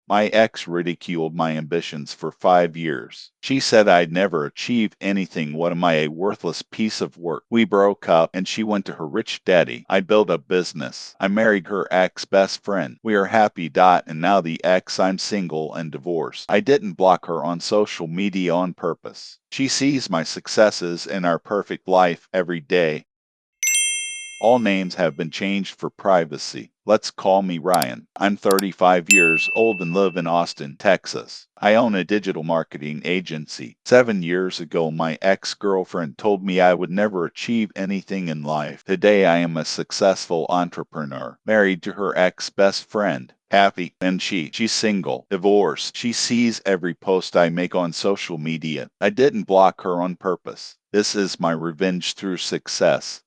My ex ridiculed my ambitions for 5 years. She said I'd never achieve anything. What am I, a worthless piece of work? We broke up and she went to her rich daddy. I built a business. I married her ex best friend. We are happy. And now the ex, I'm single and divorced. I didn't block her on social media on purpose. She sees my successes in our perfect life every day. All names have been changed for privacy. Let's call me Ryan. I'm 35 years old and live in Austin, Texas. I own a digital marketing agency. 7 years ago, my ex-girlfriend told me I would never achieve anything in life. Today, I am a successful entrepreneur, married to her ex-best friend. Happy, and she's single, divorced. She sees every post I make on social media. I didn't block her on purpose. This is my revenge through success.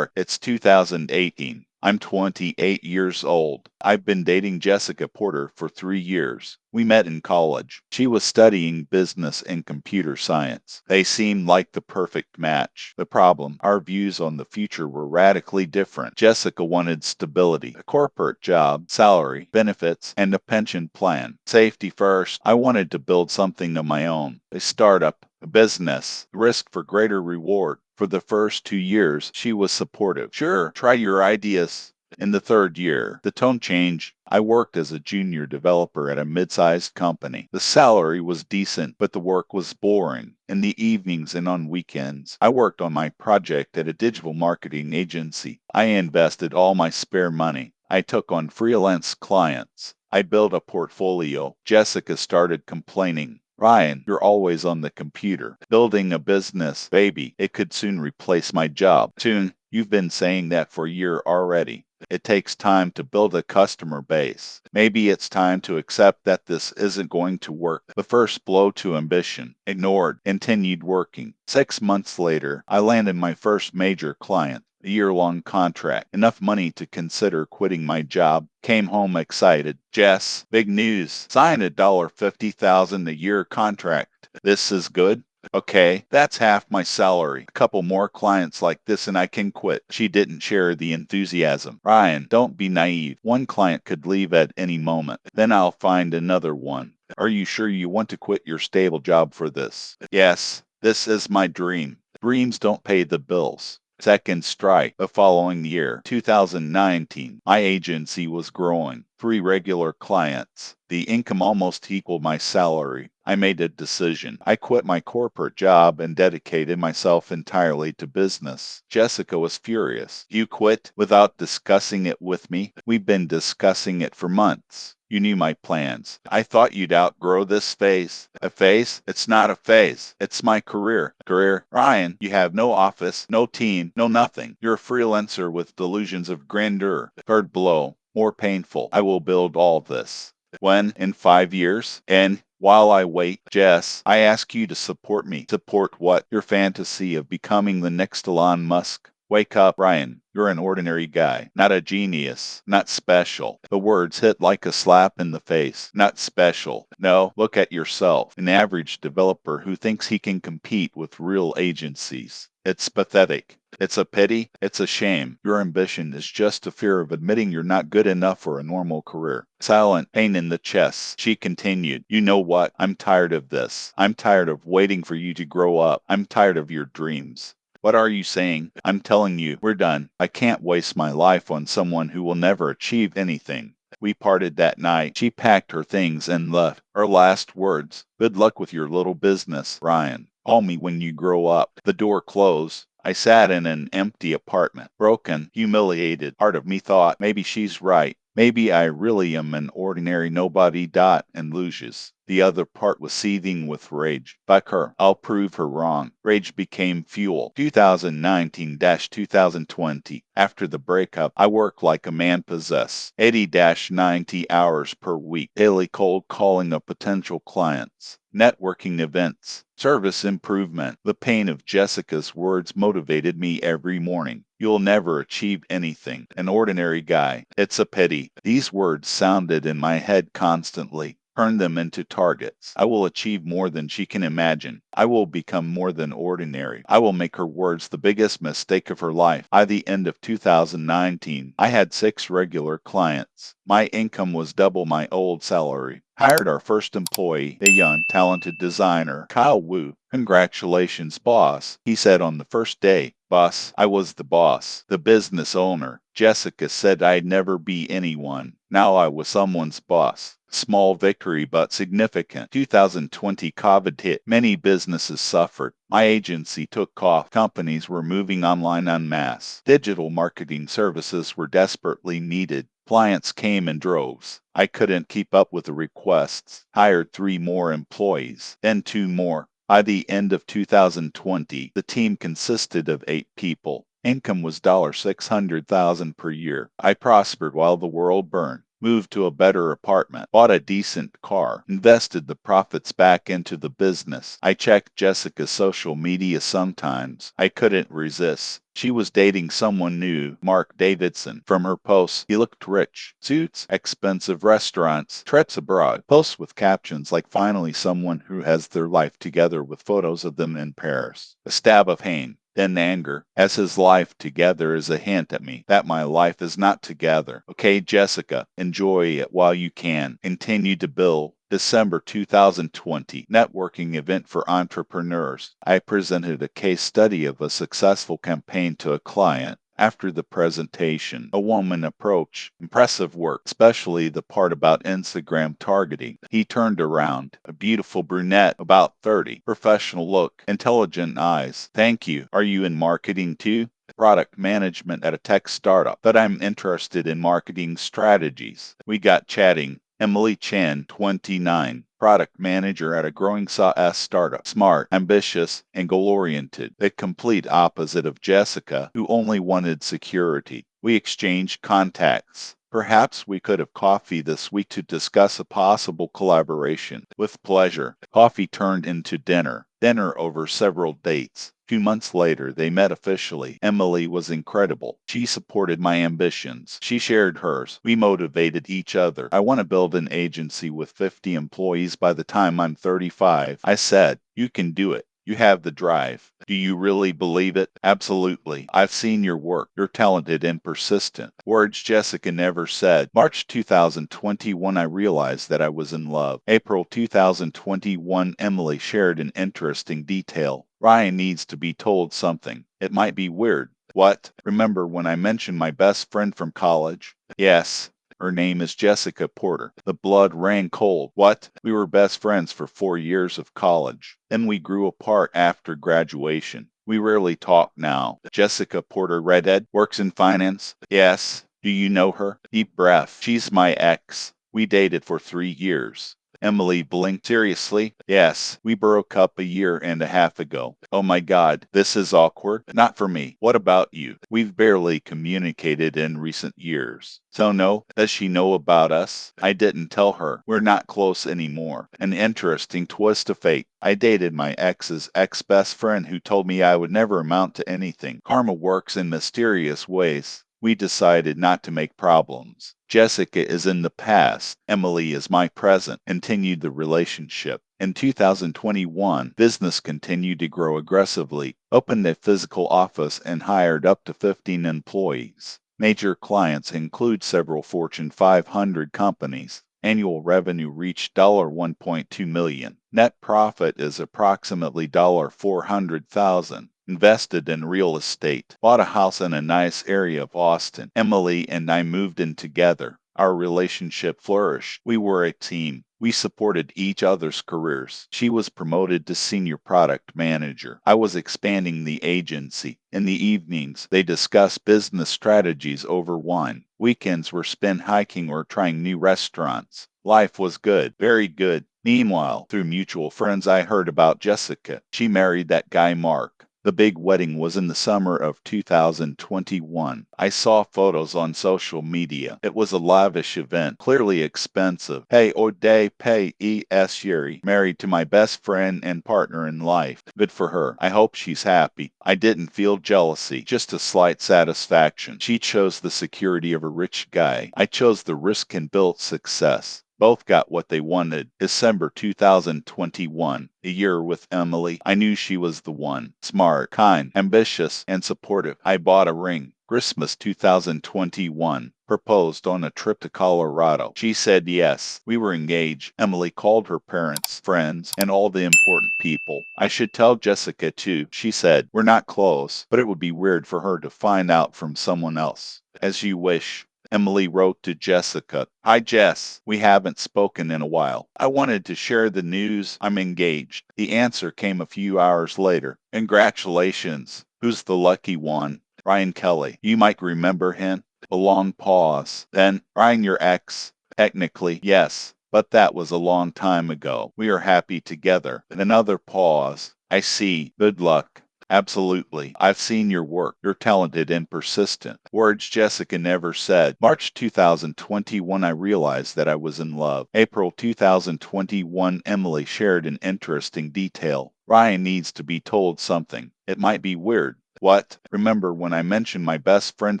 It's 2018. I'm 28 years old. I've been dating Jessica Porter for 3 years. We met in college. She was studying business and computer science. They seemed like the perfect match. The problem, our views on the future were radically different. Jessica wanted stability, a corporate job, salary, benefits, and a pension plan. Safety first. I wanted to build something of my own, a startup, a business, risk for greater reward. For the first 2 years, she was supportive. Sure, try your ideas. In the third year, the tone changed. I worked as a junior developer at a mid-sized company. The salary was decent, but the work was boring. In the evenings and on weekends, I worked on my project at a digital marketing agency. I invested all my spare money. I took on freelance clients. I built a portfolio. Jessica started complaining. Ryan, you're always on the computer. Building a business, baby, it could soon replace my job. Soon, you've been saying that for a year already. It takes time to build a customer base. Maybe it's time to accept that this isn't going to work. The first blow to ambition. Ignored. Continued working. 6 months later, I landed my first major client. A year-long contract, enough money to consider quitting my job. Came home excited. Jess, big news. Sign a $50,000 a year contract. This is good. Okay, that's half my salary. A couple more clients like this and I can quit. She didn't share the enthusiasm. Ryan, don't be naive. One client could leave at any moment. Then I'll find another one. Are you sure you want to quit your stable job for this? Yes, this is my dream. Dreams don't pay the bills. Second strike. The following year, 2019, my agency was growing. 3 regular clients. The income almost equaled my salary. I made a decision. I quit my corporate job and dedicated myself entirely to business. Jessica was furious. You quit without discussing it with me? We've been discussing it for months. You knew my plans. I thought you'd outgrow this phase. A phase? It's not a phase. It's my career. Career? Ryan, you have no office, no team, no nothing. You're a freelancer with delusions of grandeur. Third blow. More painful. I will build all this. When? In 5 years? And while I wait, Jess, I ask you to support me. Support what? Your fantasy of becoming the next Elon Musk. Wake up, Ryan. You're an ordinary guy, not a genius, not special. The words hit like a slap in the face. Not special. No, look at yourself. An average developer who thinks he can compete with real agencies. It's pathetic. It's a pity. It's a shame. Your ambition is just a fear of admitting you're not good enough for a normal career. Silent pain in the chest. She continued. You know what? I'm tired of this. I'm tired of waiting for you to grow up. I'm tired of your dreams. What are you saying? I'm telling you, we're done. I can't waste my life on someone who will never achieve anything. We parted that night. She packed her things and left. Her last words, good luck with your little business, Ryan. Call me when you grow up. The door closed. I sat in an empty apartment, broken, humiliated. Part of me thought, maybe she's right. Maybe I really am an ordinary nobody. And loses. The other part was seething with rage. Fuck her. I'll prove her wrong. Rage became fuel. 2019-2020. After the breakup, I worked like a man possessed. 80-90 hours per week. Daily cold calling of potential clients. Networking events. Service improvement. The pain of Jessica's words motivated me every morning. You'll never achieve anything. An ordinary guy. It's a pity. These words sounded in my head constantly. Turn them into targets. I will achieve more than she can imagine. I will become more than ordinary. I will make her words the biggest mistake of her life. By the end of 2019, I had 6 regular clients. My income was double my old salary. Hired our first employee, a young, talented designer, Kyle Wu. Congratulations, boss, he said on the first day. Boss, I was the boss, the business owner. Jessica said I'd never be anyone. Now I was someone's boss. Small victory but significant. 2020 COVID hit. Many businesses suffered. My agency took off. Companies were moving online en masse. Digital marketing services were desperately needed. Clients came in droves. I couldn't keep up with the requests. Hired 3 more employees, then 2 more. By the end of 2020, the team consisted of 8 people. Income was $600,000 per year. I prospered while the world burned. Moved to a better apartment, bought a decent car, invested the profits back into the business. I checked Jessica's social media sometimes. I couldn't resist. She was dating someone new, Mark Davidson. From her posts, he looked rich. Suits, expensive restaurants, trips abroad. Posts with captions like finally someone who has their life together with photos of them in Paris. A stab of pain. Then anger, as his life together is a hint at me that my life is not together. Okay, Jessica, enjoy it while you can. Continue to build. December 2020 networking event for entrepreneurs. I presented a case study of a successful campaign to a client. After the presentation, a woman approached. Impressive work, especially the part about Instagram targeting. He turned around. A beautiful brunette, about 30. Professional look, intelligent eyes. Thank you. Are you in marketing too? Product management at a tech startup, but I'm interested in marketing strategies. We got chatting. Emily Chan, 29, product manager at a growing SaaS startup. Smart, ambitious, and goal-oriented. The complete opposite of Jessica, who only wanted security. We exchanged contacts. Perhaps we could have coffee this week to discuss a possible collaboration. With pleasure. Coffee turned into dinner. Dinner over several dates. 2 months later, they met officially. Emily was incredible. She supported my ambitions. She shared hers. We motivated each other. I want to build an agency with 50 employees by the time I'm 35. I said, you can do it. You have the drive. Do you really believe it? Absolutely. I've seen your work. You're talented and persistent. Words Jessica never said. March 2021, I realized that I was in love. April 2021, Emily shared an interesting detail. Ryan needs to be told something. It might be weird. What? Remember when I mentioned my best friend from college? Yes. Her name is Jessica Porter. The blood ran cold. What? We were best friends for 4 years of college. Then we grew apart after graduation. We rarely talk now. Jessica Porter, redhead, works in finance. Yes. Do you know her? Deep breath. She's my ex. We dated for 3 years. Emily blinked. Seriously? Yes, we broke up a year and a half ago. Oh my God, this is awkward. Not for me. What about you? We've barely communicated in recent years. So no, does she know about us? I didn't tell her. We're not close anymore. An interesting twist of fate. I dated my ex's ex-best friend who told me I would never amount to anything. Karma works in mysterious ways. We decided not to make problems. Jessica is in the past. Emily is my present. Continued the relationship. In 2021, business continued to grow aggressively. Opened a physical office and hired up to 15 employees. Major clients include several Fortune 500 companies. Annual revenue reached $1.2 million. Net profit is approximately $400,000. Invested in real estate. Bought a house in a nice area of Austin. Emily and I moved in together. Our relationship flourished. We were a team. We supported each other's careers. She was promoted to senior product manager. I was expanding the agency. In the evenings, they discussed business strategies over wine. Weekends were spent hiking or trying new restaurants. Life was good, very good. Meanwhile, through mutual friends, I heard about Jessica. She married that guy Mark. The big wedding was in the summer of 2021. I saw photos on social media. It was a lavish event, clearly expensive. Hey, O'Day Pay E.S. Yuri, married to my best friend and partner in life. Good for her. I hope she's happy. I didn't feel jealousy, just a slight satisfaction. She chose the security of a rich guy. I chose the risk and built success. Both got what they wanted. December 2021. A year with Emily. I knew she was the one. Smart, kind, ambitious, and supportive. I bought a ring. Christmas 2021. Proposed on a trip to Colorado. She said yes. We were engaged. Emily called her parents, friends, and all the important people. I should tell Jessica too, she said. We're not close, but it would be weird for her to find out from someone else. As you wish. Emily wrote to Jessica. Hi Jess, we haven't spoken in a while. I wanted to share the news. I'm engaged. The answer came a few hours later. Congratulations. Who's the lucky one? Ryan Kelly. You might remember him. A long pause. Then, Ryan, your ex? Technically, yes, but that was a long time ago. We are happy together. And another pause. I see. Good luck. Absolutely. I've seen your work. You're talented and persistent. Words Jessica never said. March 2021, I realized that I was in love. April 2021, Emily shared an interesting detail. Ryan needs to be told something. It might be weird. What? Remember when I mentioned my best friend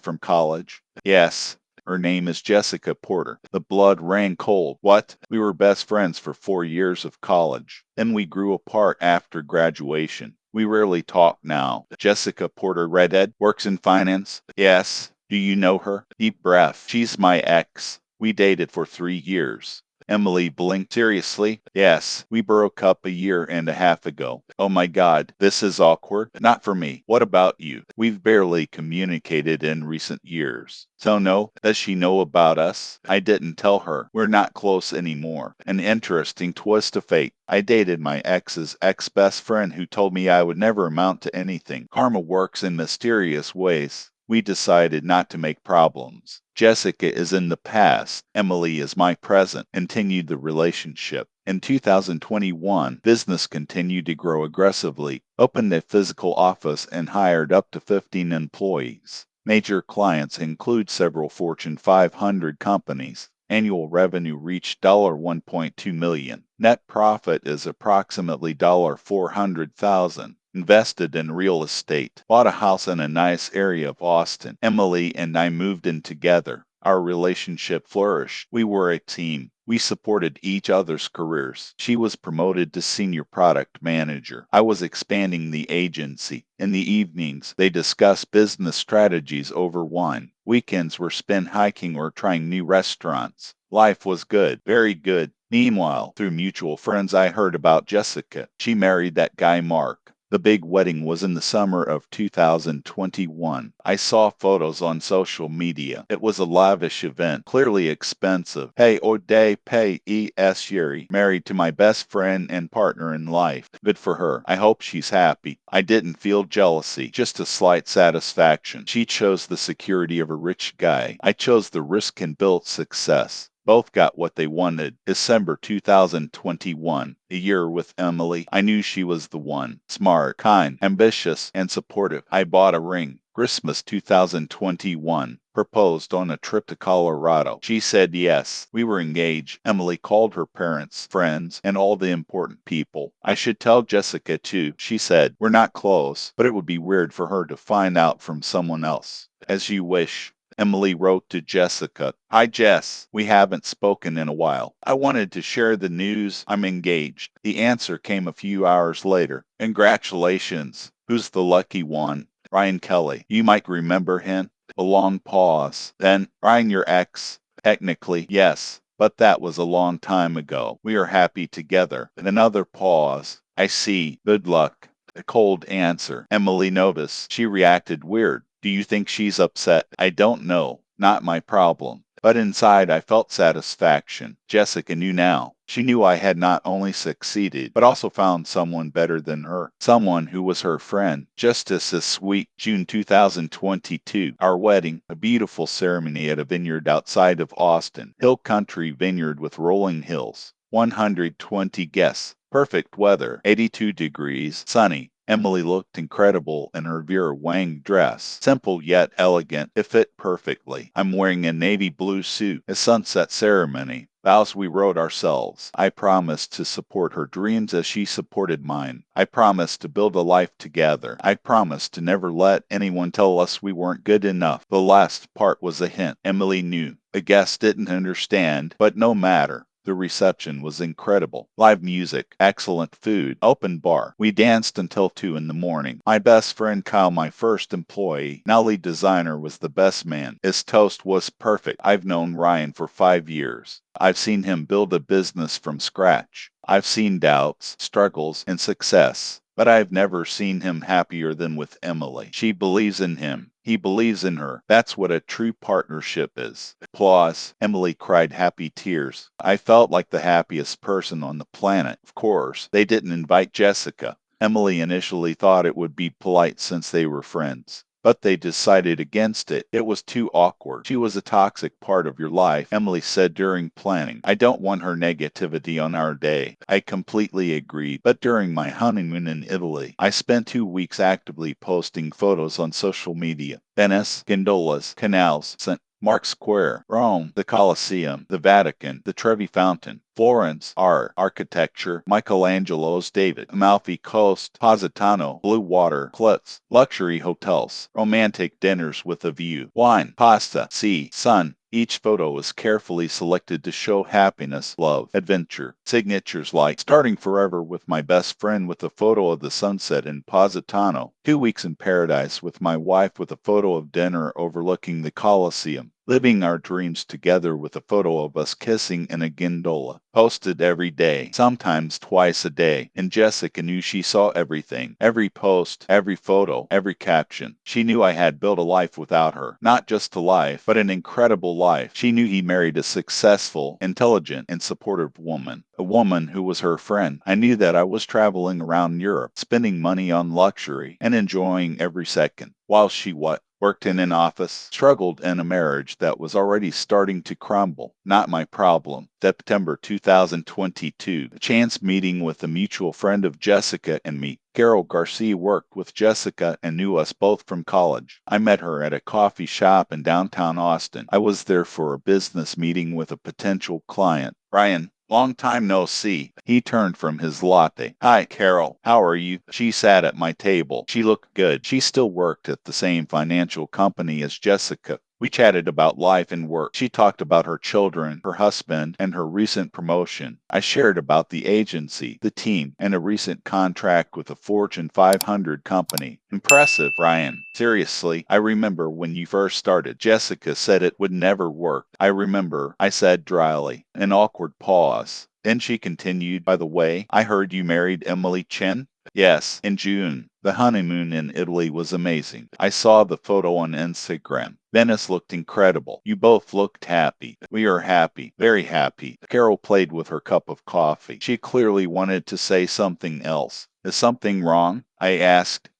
from college? Yes. Her name is Jessica Porter. The blood ran cold. What? We were best friends for 4 years of college. Then we grew apart after graduation. We rarely talk now. Jessica Porter, redhead, works in finance. Yes. Do you know her? Deep breath. She's my ex. We dated for 3 years. Emily blinked. Seriously? Yes. We broke up a year and a half ago. Oh my God, this is awkward. Not for me. What about you? We've barely communicated in recent years. So no, does she know about us? I didn't tell her. We're not close anymore. An interesting twist of fate. I dated my ex's ex-best friend who told me I would never amount to anything. Karma works in mysterious ways. We decided not to make problems. Jessica is in the past. Emily is my present. Continued the relationship. In 2021, business continued to grow aggressively, opened a physical office, and hired up to 15 employees. Major clients include several Fortune 500 companies. Annual revenue reached $1.2 million. Net profit is approximately $400,000. Invested in real estate. Bought a house in a nice area of Austin. Emily and I moved in together. Our relationship flourished. We were a team. We supported each other's careers. She was promoted to senior product manager. I was expanding the agency. In the evenings, they discussed business strategies over wine. Weekends were spent hiking or trying new restaurants. Life was good, very good. Meanwhile, through mutual friends, I heard about Jessica. She married that guy Mark. The big wedding was in the summer of 2021. I saw photos on social media. It was a lavish event, clearly expensive. Hey, O'Day Pay E.S. Yuri, married to my best friend and partner in life. Good for her. I hope she's happy. I didn't feel jealousy, just a slight satisfaction. She chose the security of a rich guy. I chose the risk and built success. Both got what they wanted. December 2021. A year with Emily. I knew she was the one. Smart, kind, ambitious, and supportive. I bought a ring. Christmas 2021. Proposed on a trip to Colorado. She said yes. We were engaged. Emily called her parents, friends, and all the important people. I should tell Jessica too, she said. We're not close, but it would be weird for her to find out from someone else. As you wish. Emily wrote to Jessica. Hi Jess, we haven't spoken in a while. I wanted to share the news. I'm engaged. The answer came a few hours later. Congratulations. Who's the lucky one? Ryan Kelly. You might remember him. A long pause. Then, Ryan, your ex? Technically, yes, but that was a long time ago. We are happy together. And another pause. I see. Good luck. A cold answer. Emily noticed. She reacted weird. Do you think she's upset? I don't know. Not my problem. But inside I felt satisfaction. Jessica knew now. She knew I had not only succeeded, but also found someone better than her. Someone who was her friend. Justice is sweet. June 2022. Our wedding. A beautiful ceremony at a vineyard outside of Austin. Hill country vineyard with rolling hills. 120 guests. Perfect weather. 82 degrees. Sunny. Emily looked incredible in her Vera Wang dress. Simple yet elegant, it fit perfectly. I'm wearing a navy blue suit. A sunset ceremony. Vows we wrote ourselves. I promised to support her dreams as she supported mine. I promised to build a life together. I promised to never let anyone tell us we weren't good enough. The last part was a hint. Emily knew. The guests didn't understand, but no matter. The reception was incredible. Live music, excellent food, open bar. We danced until 2 in the morning. My best friend Kyle, my first employee, now lead designer, was the best man. His toast was perfect. I've known Ryan for 5 years. I've seen him build a business from scratch. I've seen doubts, struggles, and success. But I've never seen him happier than with Emily. She believes in him. He believes in her. That's what a true partnership is. Applause. Emily cried happy tears. I felt like the happiest person on the planet. Of course, they didn't invite Jessica. Emily initially thought it would be polite since they were friends. But they decided against it. It was too awkward. She was a toxic part of your life, Emily said during planning. I don't want her negativity on our day. I completely agreed. But during my honeymoon in Italy, I spent 2 weeks actively posting photos on social media. Venice, gondolas, canals, St. Mark's Square, Rome, the Colosseum, the Vatican, the Trevi Fountain, Florence, art, architecture, Michelangelo's David, Amalfi Coast, Positano, Blue Water, Klutz, luxury hotels, romantic dinners with a view, wine, pasta, sea, sun. Each photo was carefully selected to show happiness, love, adventure. Signatures like starting forever with my best friend with a photo of the sunset in Positano, 2 weeks in paradise with my wife with a photo of dinner overlooking the Colosseum, living our dreams together with a photo of us kissing in a gondola. Posted every day, sometimes twice a day, and Jessica knew she saw everything. Every post, every photo, every caption. She knew I had built a life without her. Not just a life, but an incredible life. She knew he married a successful, intelligent, and supportive woman. A woman who was her friend. I knew that I was traveling around Europe, spending money on luxury, and enjoying every second. While she worked in an office, struggled in a marriage that was already starting to crumble. Not my problem. September 2022. A chance meeting with a mutual friend of Jessica and me. Carol Garcia worked with Jessica and knew us both from college. I met her at a coffee shop in downtown Austin. I was there for a business meeting with a potential client. Ryan, long time no see. He turned from his latte. Hi, Carol. How are you? She sat at my table. She looked good. She still worked at the same financial company as Jessica. We chatted about life and work. She talked about her children, her husband, and her recent promotion. I shared about the agency, the team, and a recent contract with a Fortune 500 company. Impressive, Ryan. Seriously, I remember when you first started. Jessica said it would never work. I remember, I said dryly. An awkward pause. Then she continued, by the way, I heard you married Emily Chen? Yes, in June. The honeymoon in Italy was amazing. I saw the photo on Instagram. Venice looked incredible. You both looked happy. We are happy, very happy. Carol played with her cup of coffee. She clearly wanted to say something else. Is something wrong? I asked.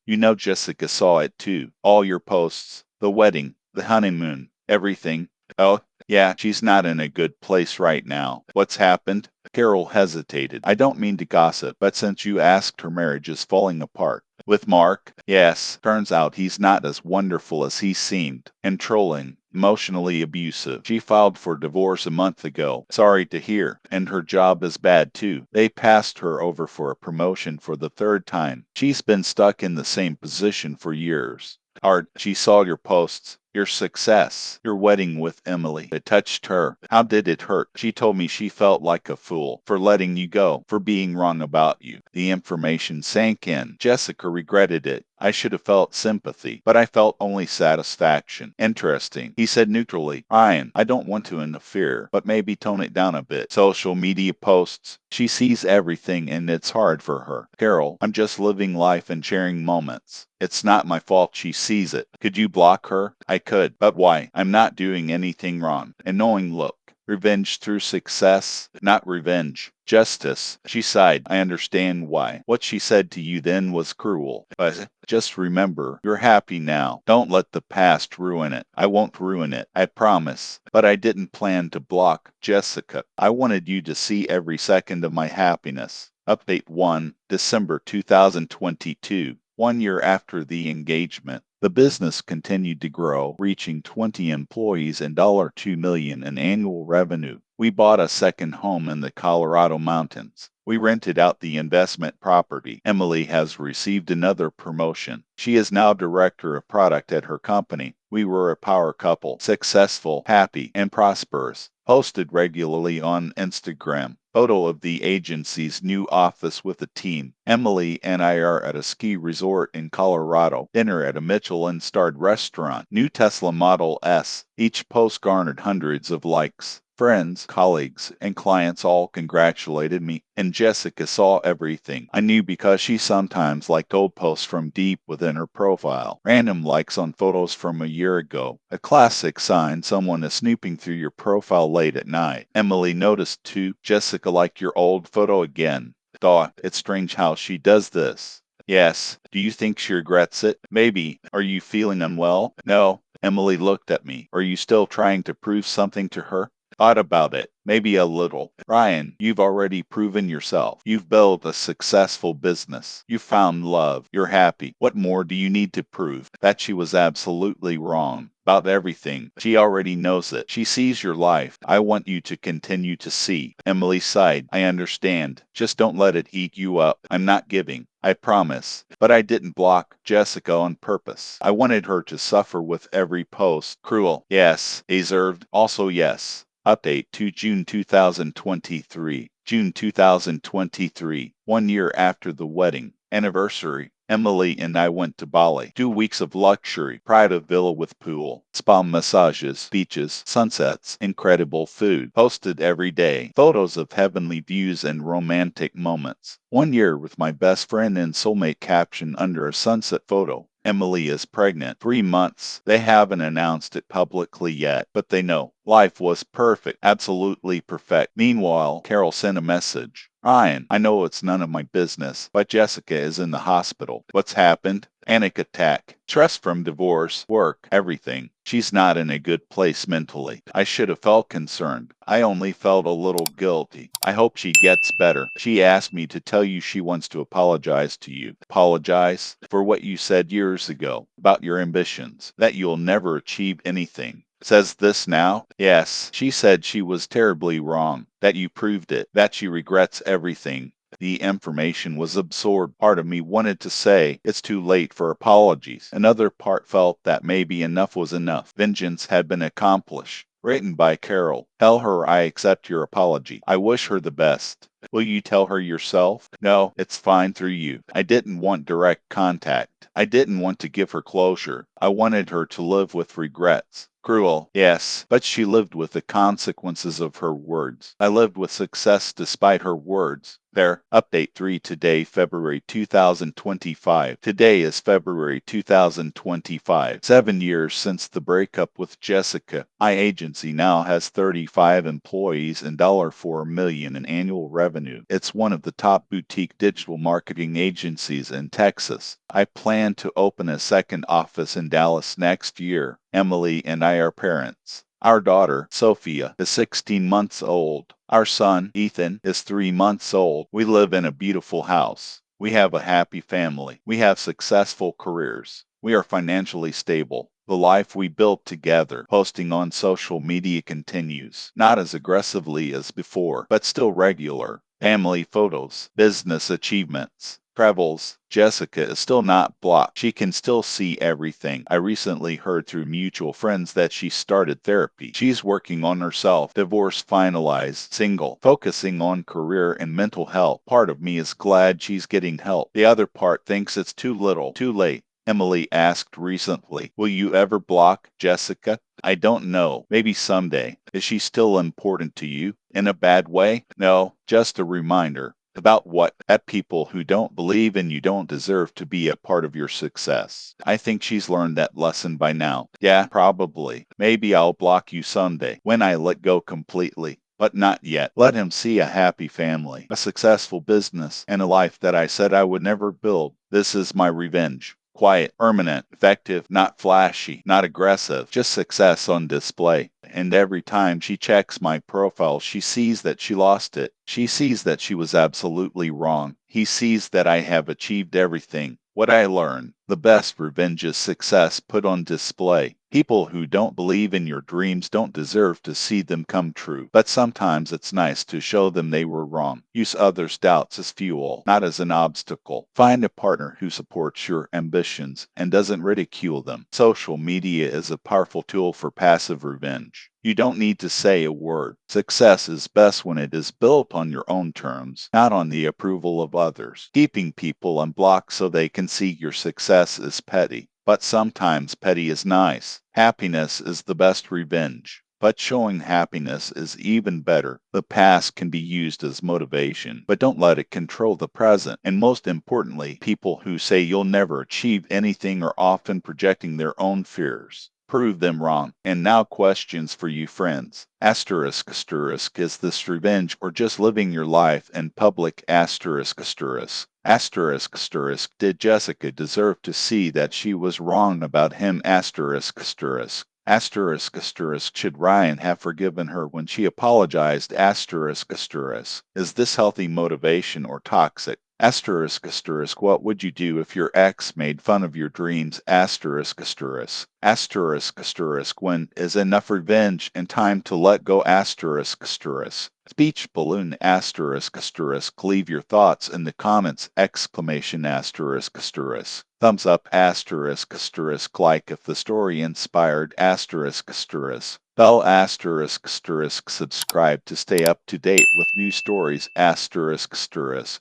You know Jessica saw it too. All your posts, the wedding, the honeymoon, everything. Oh, yeah, she's not in a good place right now. What's happened? Carol hesitated. I don't mean to gossip, but since you asked, her marriage is falling apart. With Mark? Yes. Turns out he's not as wonderful as he seemed. Controlling, emotionally abusive. She filed for divorce a month ago. Sorry to hear. And her job is bad too. They passed her over for a promotion for the third time. She's been stuck in the same position for years. Art, she saw your posts, your success, your wedding with Emily. It touched her. How did it hurt? She told me she felt like a fool for letting you go, for being wrong about you. The information sank in. Jessica regretted it. I should have felt sympathy, but I felt only satisfaction. Interesting. He said neutrally, Ryan, I don't want to interfere, but maybe tone it down a bit. Social media posts. She sees everything and it's hard for her. Carol, I'm just living life and sharing moments. It's not my fault she sees it. Could you block her? I could, but why? I'm not doing anything wrong. And knowing, look, revenge through success, not revenge. Justice. She sighed. I understand why. What she said to you then was cruel. But just remember, you're happy now. Don't let the past ruin it. I won't ruin it. I promise. But I didn't plan to block Jessica. I wanted you to see every second of my happiness. Update 1, December 2022. 1 year after the engagement. The business continued to grow, reaching 20 employees and $2 million in annual revenue. We bought a second home in the Colorado mountains. We rented out the investment property. Emily has received another promotion. She is now director of product at her company. We were a power couple, successful, happy, and prosperous. posted regularly on Instagram. Photo of the agency's new office with a team. Emily and I are at a ski resort in Colorado. Dinner at a Michelin-starred restaurant. New Tesla Model S. Each post garnered hundreds of likes. Friends, colleagues, and clients all congratulated me, and Jessica saw everything. I knew because she sometimes liked old posts from deep within her profile. Random likes on photos from a year ago. A classic sign someone is snooping through your profile late at night. Emily noticed too. Jessica liked your old photo again. Thought, it's strange how she does this. Yes. Do you think she regrets it? Maybe. Are you feeling unwell? No. Emily looked at me. Are you still trying to prove something to her? Thought about it. Maybe a little. Ryan, you've already proven yourself. You've built a successful business. You found love. You're happy. What more do you need to prove? That she was absolutely wrong. About everything. She already knows it. She sees your life. I want you to continue to see. Emily sighed. I understand. Just don't let it eat you up. I'm not giving. I promise. But I didn't block Jessica on purpose. I wanted her to suffer with every post. Cruel. Yes. Deserved. Also yes. Update to June 2023. June 2023. 1 year after the wedding. Anniversary. Emily and I went to Bali. 2 weeks of luxury. Private villa with pool. Spa massages. Beaches. Sunsets. Incredible food. Posted every day. Photos of heavenly views and romantic moments. 1 year with my best friend and soulmate caption under a sunset photo. Emily is pregnant. 3 months. They haven't announced it publicly yet, but they know. Life was perfect. Absolutely perfect. Meanwhile, Carol sent a message. Ryan, I know it's none of my business, but Jessica is in the hospital. What's happened? Panic attack. Stress from divorce, work, everything. She's not in a good place mentally. I should have felt concerned. I only felt a little guilty. I hope she gets better. She asked me to tell you she wants to apologize to you. Apologize for what you said years ago about your ambitions, that you'll never achieve anything. Says this now? Yes. She said she was terribly wrong, that you proved it, that she regrets everything. The information was absorbed. Part of me wanted to say, it's too late for apologies. Another part felt that maybe enough was enough. Vengeance had been accomplished. Written by Carol. Tell her I accept your apology. I wish her the best. Will you tell her yourself? No, it's fine through you. I didn't want direct contact. I didn't want to give her closure. I wanted her to live with regrets. Cruel, yes, but she lived with the consequences of her words. I lived with success despite her words. There, update 3 today, February 2025. Today is February 2025. 7 years since the breakup with Jessica. My agency now has 35 employees and $4 million in annual revenue. It's one of the top boutique digital marketing agencies in Texas. I plan to open a second office in Dallas next year. Emily and I are parents. Our daughter, Sophia, is 16 months old. Our son, Ethan, is 3 months old. We live in a beautiful house. We have a happy family. We have successful careers. We are financially stable. The life we built together, posting on social media continues. Not as aggressively as before, but still regular. Family photos, business achievements. Travels. Jessica is still not blocked. She can still see everything. I recently heard through mutual friends that she started therapy. She's working on herself. Divorce finalized. Single. Focusing on career and mental health. Part of me is glad she's getting help. The other part thinks it's too little, too late. Emily asked recently, will you ever block Jessica? I don't know. Maybe someday. Is she still important to you? In a bad way? No, just a reminder. About what? That people who don't believe in you don't deserve to be a part of your success. I think she's learned that lesson by now. Yeah, probably. Maybe I'll block you someday, when I let go completely. But not yet. Let him see a happy family, a successful business, and a life that I said I would never build. This is my revenge. Quiet, permanent, effective, not flashy, not aggressive, just success on display. And every time she checks my profile, she sees that she lost it. She sees that she was absolutely wrong. He sees that I have achieved everything. What I learned, the best revenge is success put on display. People who don't believe in your dreams don't deserve to see them come true, but sometimes it's nice to show them they were wrong. Use others' doubts as fuel, not as an obstacle. Find a partner who supports your ambitions and doesn't ridicule them. Social media is a powerful tool for passive revenge. You don't need to say a word. Success is best when it is built on your own terms, not on the approval of others. Keeping people unblocked so they can see your success is petty. But sometimes petty is nice. Happiness is the best revenge. But showing happiness is even better. The past can be used as motivation, but don't let it control the present. And most importantly, people who say you'll never achieve anything are often projecting their own fears. Prove them wrong. And now questions for you friends. Asterisk asterisk, is this revenge or just living your life in public? Asterisk asterisk. Asterisk asterisk, did Jessica deserve to see that she was wrong about him? Asterisk asterisk. Asterisk asterisk, should Ryan have forgiven her when she apologized? Asterisk asterisk. Is this healthy motivation or toxic? Asterisk asterisk, what would you do if your ex made fun of your dreams? Asterisk asterisk. Asterisk asterisk, when is enough revenge and time to let go? Asterisk asterisk. Speech balloon. Asterisk asterisk, leave your thoughts in the comments! Exclamation asterisk asterisk. Thumbs up. Asterisk asterisk, like if the story inspired. Asterisk asterisk. Bell. Asterisk asterisk, subscribe to stay up to date with new stories. Asterisk asterisk.